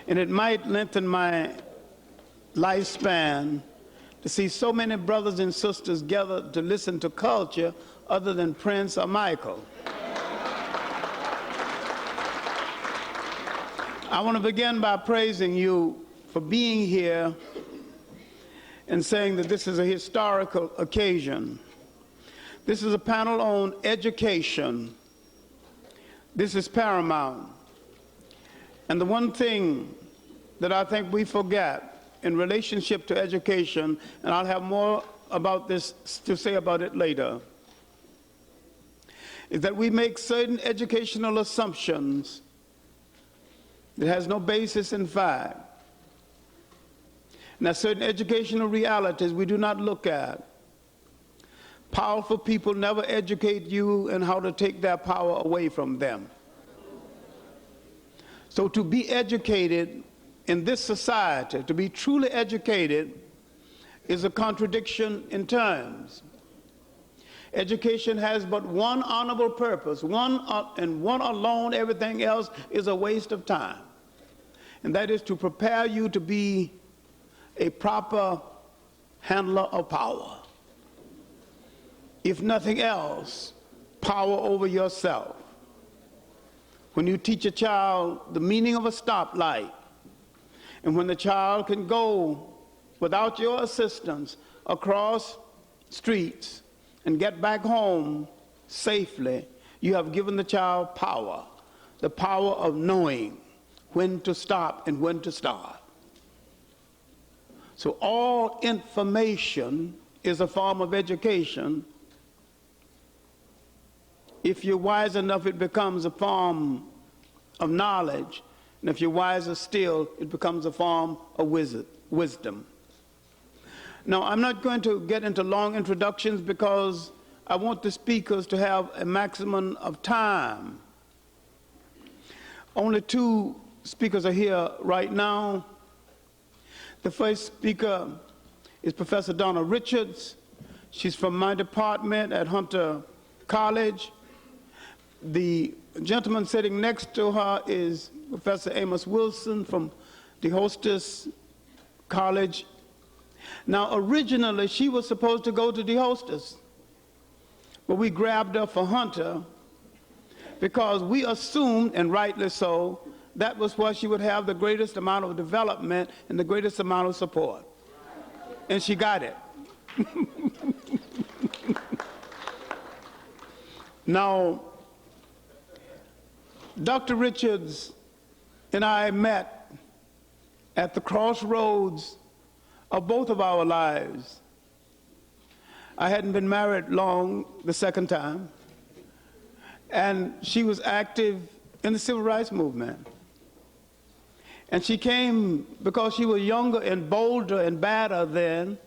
And it might lengthen my lifespan to see so many brothers and sisters gathered to listen to culture other than Prince or Michael. I want to begin by praising you for being here and saying that this is a historical occasion. This is a panel on education. This is paramount. And the one thing that I think we forget in relationship to education, and I'll have more about this to say about it later, is that we make certain educational assumptions that has no basis in fact. And that certain educational realities we do not look at. Powerful people never educate you in how to take their power away from them. So to be educated in this society, to be truly educated, is a contradiction in terms. Education has but one honorable purpose, and one alone. Everything else is a waste of time. And that is to prepare you to be a proper handler of power. If nothing else, power over yourself. When you teach a child the meaning of a stoplight, and when the child can go without your assistance across streets and get back home safely, you have given the child power, the power of knowing when to stop and when to start. So all information is a form of education. If you're wise enough, it becomes a form of knowledge. And if you're wiser still, it becomes a form of wisdom. Now, I'm not going to get into long introductions because I want the speakers to have a maximum of time. Only two speakers are here right now. The first speaker is Professor Donna Richards. She's from my department at Hunter College. The gentleman sitting next to her is Professor Amos Wilson from DeHostis College. Now, originally, she was supposed to go to DeHostis, but we grabbed her for Hunter because we assumed, and rightly so, that was where she would have the greatest amount of development and the greatest amount of support. And she got it. Now, Dr. Richards and I met at the crossroads of both of our lives. I hadn't been married long the second time, and she was active in the civil rights movement. And she came because she was younger and bolder and badder then.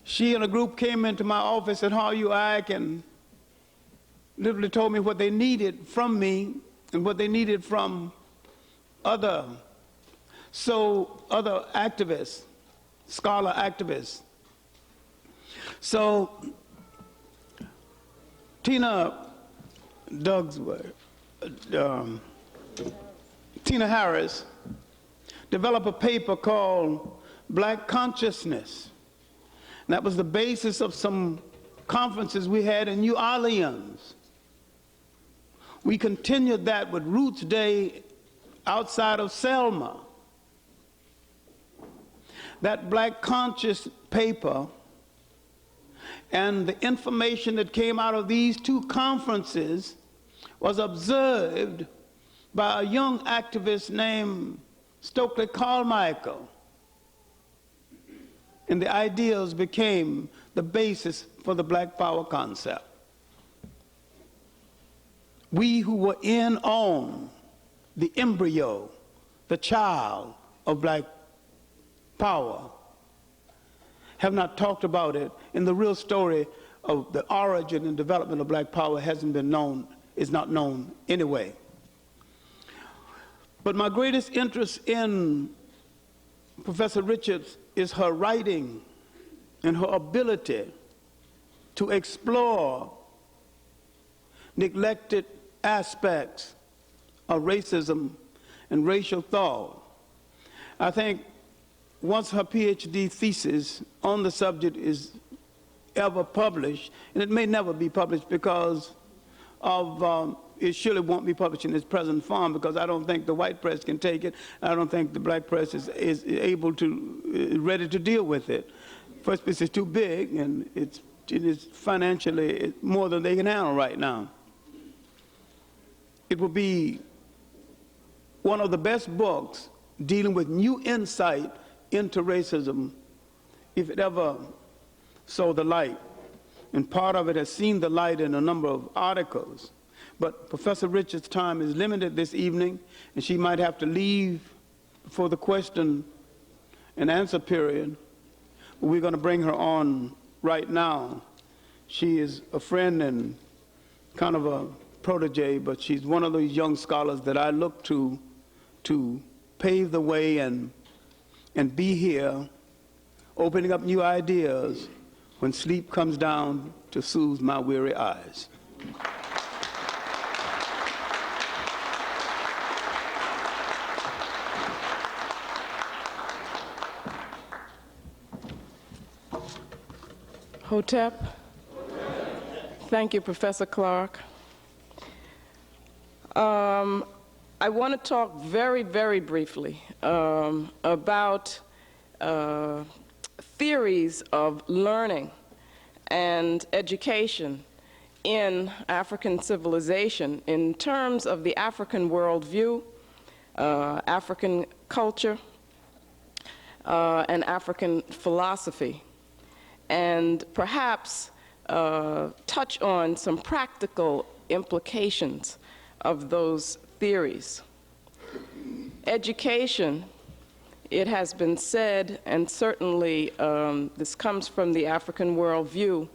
She and a group came into my office at How You Act and literally told me what they needed from me and what they needed from other activists, scholar activists. So Tina Harris developed a paper called Black Consciousness. And that was the basis of some conferences we had in New Orleans. We continued that with Roots Day outside of Selma. That Black Conscious paper and the information that came out of these two conferences was observed by a young activist named Stokely Carmichael. And the ideas became the basis for the Black Power concept. We who were in on the embryo, the child of Black Power, have not talked about it, and the real story of the origin and development of Black Power hasn't been known, is not known anyway. But my greatest interest in Professor Richards is her writing and her ability to explore neglected aspects of racism and racial thought. I think once her PhD thesis on the subject is ever published, and it may never be published because of, it surely won't be published in its present form because I don't think the white press can take it. I don't think the black press is able to, ready to deal with it. First, it's too big, and it is financially more than they can handle right now. It will be one of the best books dealing with new insight into racism, if it ever saw the light. And part of it has seen the light in a number of articles. But Professor Richards' time is limited this evening, and she might have to leave for the question and answer period. But we're going to bring her on right now. She is a friend and kind of a protege, but she's one of those young scholars that I look to pave the way and be here, opening up new ideas when sleep comes down to soothe my weary eyes. Hotep. Thank you, Professor Clarke. I want to talk very, very briefly about theories of learning and education in African civilization in terms of the African worldview, African culture, and African philosophy, and perhaps touch on some practical implications of those theories. Education, it has been said, and certainly this comes from the African worldview,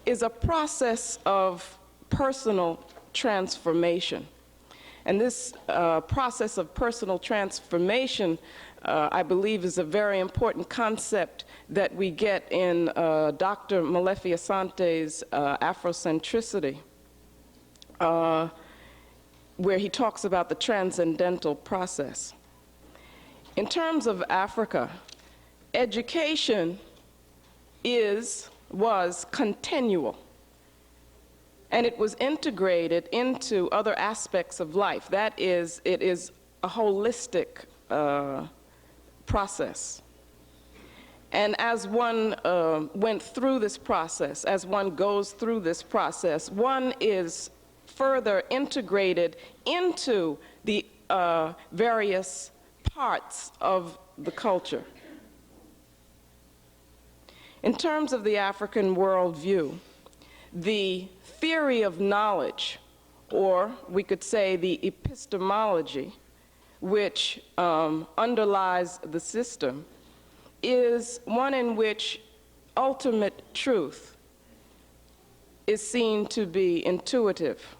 is a process of personal transformation. And this process of personal transformation, I believe, is a very important concept that we get in Dr. Molefi Asante's Afrocentricity, where he talks about the transcendental process. In terms of Africa, education was continual, and it was integrated into other aspects of life. That is, it is a holistic process. And as one went through this process, as one goes through this process, one is further integrated into the various parts of the culture. In terms of the African worldview, the theory of knowledge, or we could say the epistemology, which underlies the system, is one in which ultimate truth is seen to be intuitive,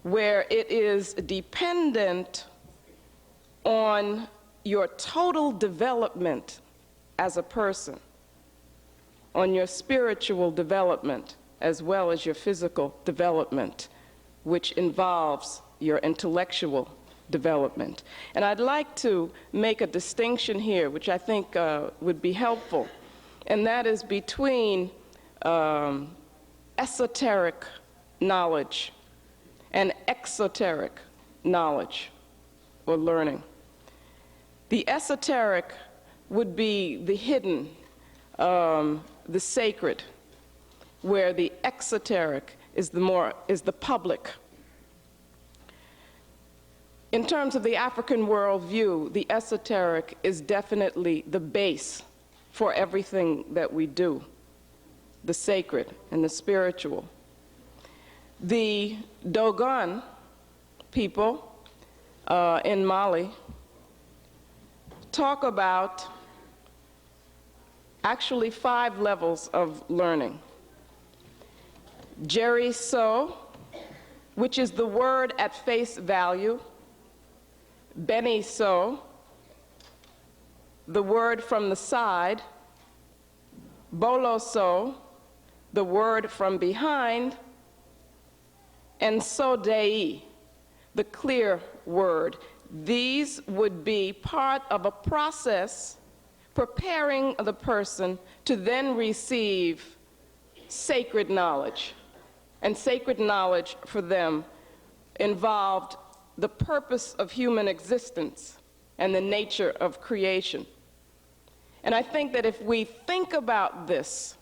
where it is dependent on your total development as a person, on your spiritual development as well as your physical development, which involves your intellectual development. And I'd like to make a distinction here, which I think would be helpful, and that is between esoteric knowledge and exoteric knowledge or learning. The esoteric would be the hidden, the sacred, where the exoteric is the public. In terms of the African worldview, the esoteric is definitely the base for everything that we do, the sacred and the spiritual. The Dogon people in Mali talk about actually 5 levels of learning. Jerry So, which is the word at face value. Benny So, the word from the side. Bolo So, the word from behind. And So Dei, the clear word. these would be part of a process preparing the person to then receive sacred knowledge. And sacred knowledge for them involved the purpose of human existence and the nature of creation. And I think that if we think about this,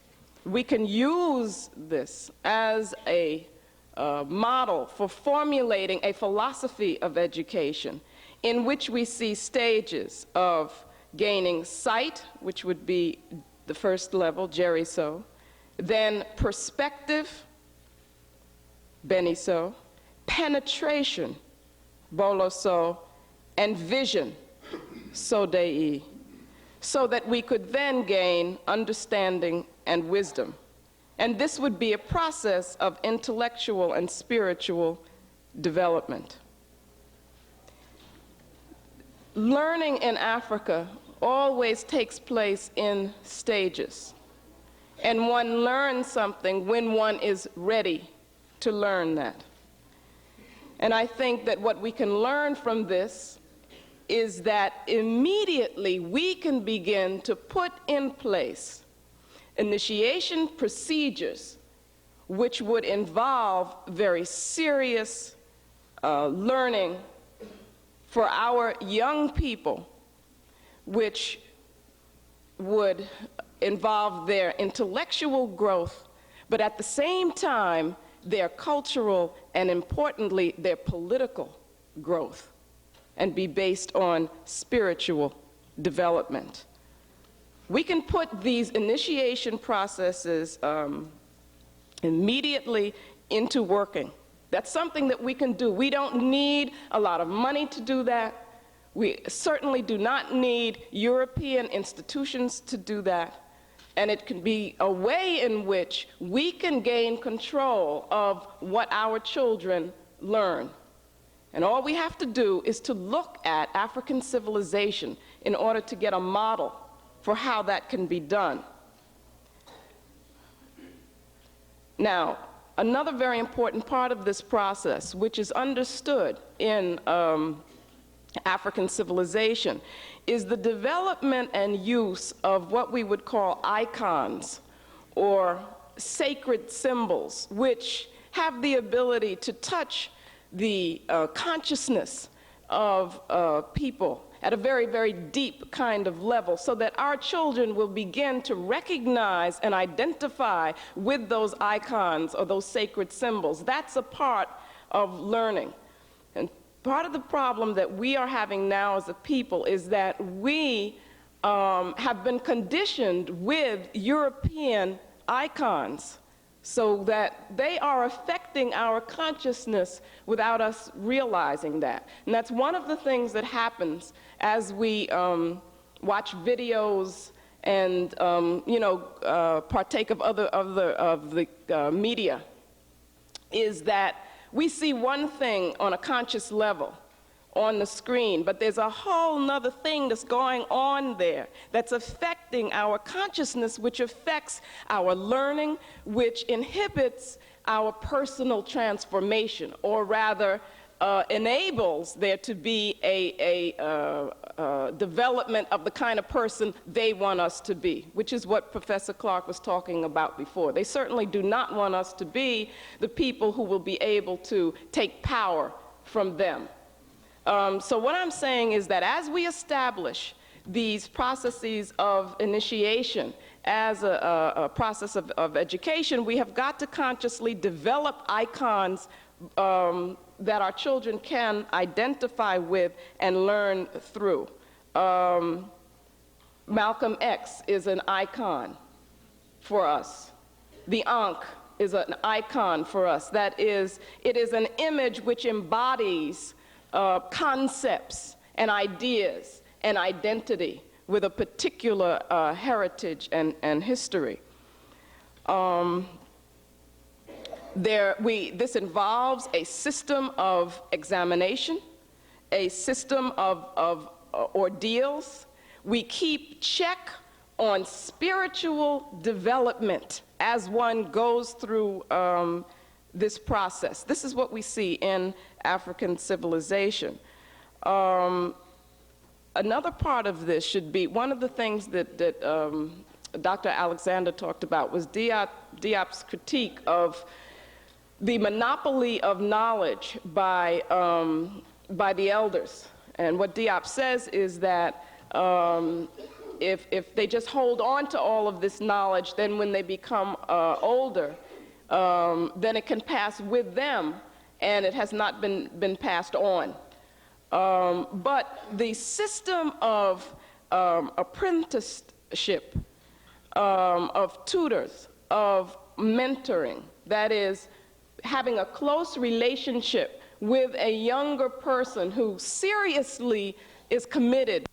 we can use this as a model for formulating a philosophy of education in which we see stages of gaining sight, which would be the first level, Jeriso, then perspective, Beniso, penetration, Boloso, and vision, Sodei, so that we could then gain understanding and wisdom. And this would be a process of intellectual and spiritual development. Learning in Africa always takes place in stages. And one learns something when one is ready to learn that. And I think that what we can learn from this is that immediately we can begin to put in place initiation procedures which would involve very serious learning for our young people, which would involve their intellectual growth, but at the same time, their cultural and, importantly, their political growth, and be based on spiritual development. We can put these initiation processes immediately into working. That's something that we can do. We don't need a lot of money to do that. We certainly do not need European institutions to do that. And it can be a way in which we can gain control of what our children learn. And all we have to do is to look at African civilization in order to get a model for how that can be done. Now, another very important part of this process, which is understood in African civilization, is the development and use of what we would call icons or sacred symbols, which have the ability to touch the consciousness of people at a very, very deep kind of level, so that our children will begin to recognize and identify with those icons or those sacred symbols. That's a part of learning. And part of the problem that we are having now as a people is that we have been conditioned with European icons, so that they are affecting our consciousness without us realizing that. And that's one of the things that happens as we watch videos and partake of the media, is that we see one thing on a conscious level on the screen, but there's a whole nother thing that's going on there that's affecting our consciousness, which affects our learning, which inhibits our personal transformation, or rather enables there to be a development of the kind of person they want us to be, which is what Professor Clarke was talking about before. They certainly do not want us to be the people who will be able to take power from them. So what I'm saying is that as we establish these processes of initiation as a process of education, we have got to consciously develop icons that our children can identify with and learn through. Malcolm X is an icon for us. The Ankh is an icon for us. That is, it is an image which embodies concepts and ideas and identity with a particular heritage and history. This involves a system of examination, a system of ordeals. We keep check on spiritual development as one goes through this process. This is what we see in African civilization. Another part of this should be, one of the things that Dr. Alexander talked about was Diop's critique of the monopoly of knowledge by the elders. And what Diop says is that if they just hold on to all of this knowledge, then when they become older, then it can pass with them, and it has not been passed on. But the system of apprenticeship, of tutors, of mentoring, that is, having a close relationship with a younger person who seriously is committed